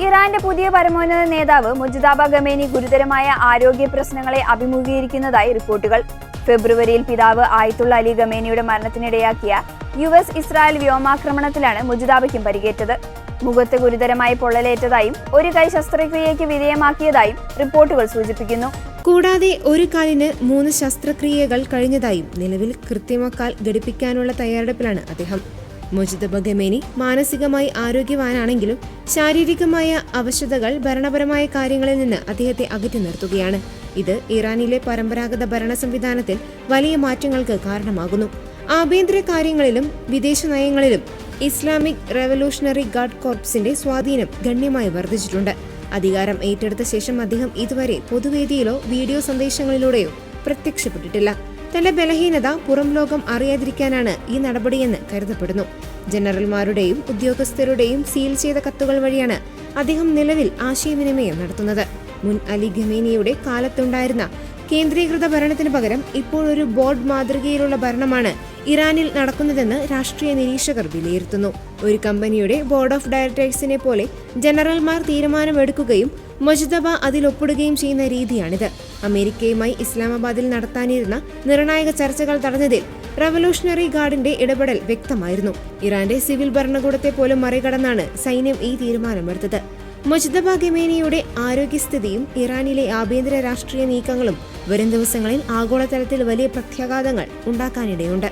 ഇറാന്റെ പുതിയ പരമോന്നത നേതാവ് മുജ്തബ ഖമേനി ഗുരുതരമായ ആരോഗ്യ പ്രശ്നങ്ങളെ അഭിമുഖീകരിക്കുന്നതായി റിപ്പോർട്ടുകൾ. ഫെബ്രുവരിയിൽ പിതാവ് ആയത്തുള്ള അലി ഖമേനിയുടെ മരണത്തിനിടയാക്കിയ US-ഇസ്രായേൽ വ്യോമാക്രമണത്തിലാണ് മുജ്തബയ്ക്കും പരിക്കേറ്റത്. മുഖത്ത് ഗുരുതരമായി പൊള്ളലേറ്റതായും ഒരു കൈ ശസ്ത്രക്രിയയ്ക്ക് വിധേയമാക്കിയതായും റിപ്പോർട്ടുകൾ സൂചിപ്പിക്കുന്നു. കൂടാതെ ഒരു കാലിന് 3 ശസ്ത്രക്രിയകൾ കഴിഞ്ഞതായും നിലവിൽ കൃത്രിമക്കാൽ ഘടിപ്പിക്കാനുള്ള തയ്യാറെടുപ്പിലാണ് അദ്ദേഹം. മുജ്തബ ഖമേനി മാനസികമായി ആരോഗ്യവാനാണെങ്കിലും ശാരീരികമായ അവശതകൾ ഭരണപരമായ കാര്യങ്ങളിൽ നിന്ന് അദ്ദേഹത്തെ അകറ്റി നിർത്തുകയാണ്. ഇത് ഇറാനിലെ പരമ്പരാഗത ഭരണ സംവിധാനത്തിൽ വലിയ മാറ്റങ്ങൾക്ക് കാരണമാകുന്നു. ആഭ്യന്തര കാര്യങ്ങളിലും വിദേശ നയങ്ങളിലും ഇസ്ലാമിക് റവല്യൂഷണറി ഗാർഡ് കോർപ്സിന്റെ സ്വാധീനം ഗണ്യമായി വർദ്ധിച്ചിട്ടുണ്ട്. അധികാരം ഏറ്റെടുത്ത ശേഷം അദ്ദേഹം ഇതുവരെ പൊതുവേദിയിലോ വീഡിയോ സന്ദേശങ്ങളിലൂടെയോ പ്രത്യക്ഷപ്പെട്ടിട്ടില്ല. തന്റെ ബലഹീനത പുറം ലോകം അറിയാതിരിക്കാനാണ് ഈ നടപടിയെന്ന് കരുതപ്പെടുന്നു. ജനറൽമാരുടെയും ഉദ്യോഗസ്ഥരുടെയും സീൽ ചെയ്ത കത്തുകൾ വഴിയാണ് അദ്ദേഹം നിലവിൽ ആശയവിനിമയം നടത്തുന്നത്. മുൻ അലി ഖമേനിയുടെ കാലത്തുണ്ടായിരുന്ന കേന്ദ്രീകൃത ഭരണത്തിന് പകരം ഇപ്പോൾ ഒരു ബോർഡ് മാതൃകയിലുള്ള ഭരണമാണ് ഇറാനിൽ നടക്കുന്നതെന്ന് രാഷ്ട്രീയ നിരീക്ഷകർ വിലയിരുത്തുന്നു. ഒരു കമ്പനിയുടെ ബോർഡ് ഓഫ് ഡയറക്ടേഴ്സിനെ പോലെ ജനറൽമാർ തീരുമാനമെടുക്കുകയും മുജ്തബ അതിൽ ഒപ്പിടുകയും ചെയ്യുന്ന രീതിയാണിത്. അമേരിക്കയുമായി ഇസ്ലാമാബാദിൽ നടത്താനിരുന്ന നിർണായക ചർച്ചകൾ തടഞ്ഞതിൽ റവല്യൂഷണറി ഗാർഡിന്റെ ഇടപെടൽ വ്യക്തമായിരുന്നു. ഇറാന്റെ സിവിൽ ഭരണകൂടത്തെ പോലും മറികടന്നാണ് സൈന്യം ഈ തീരുമാനമെടുത്തത്. മുജ്തബ ഖമേനിയുടെ ആരോഗ്യസ്ഥിതിയും ഇറാനിലെ ആഭ്യന്തര രാഷ്ട്രീയ നീക്കങ്ങളും വരും ദിവസങ്ങളിൽ ആഗോളതലത്തിൽ വലിയ പ്രത്യാഘാതങ്ങൾ ഉണ്ടാക്കാനിടയുണ്ട്.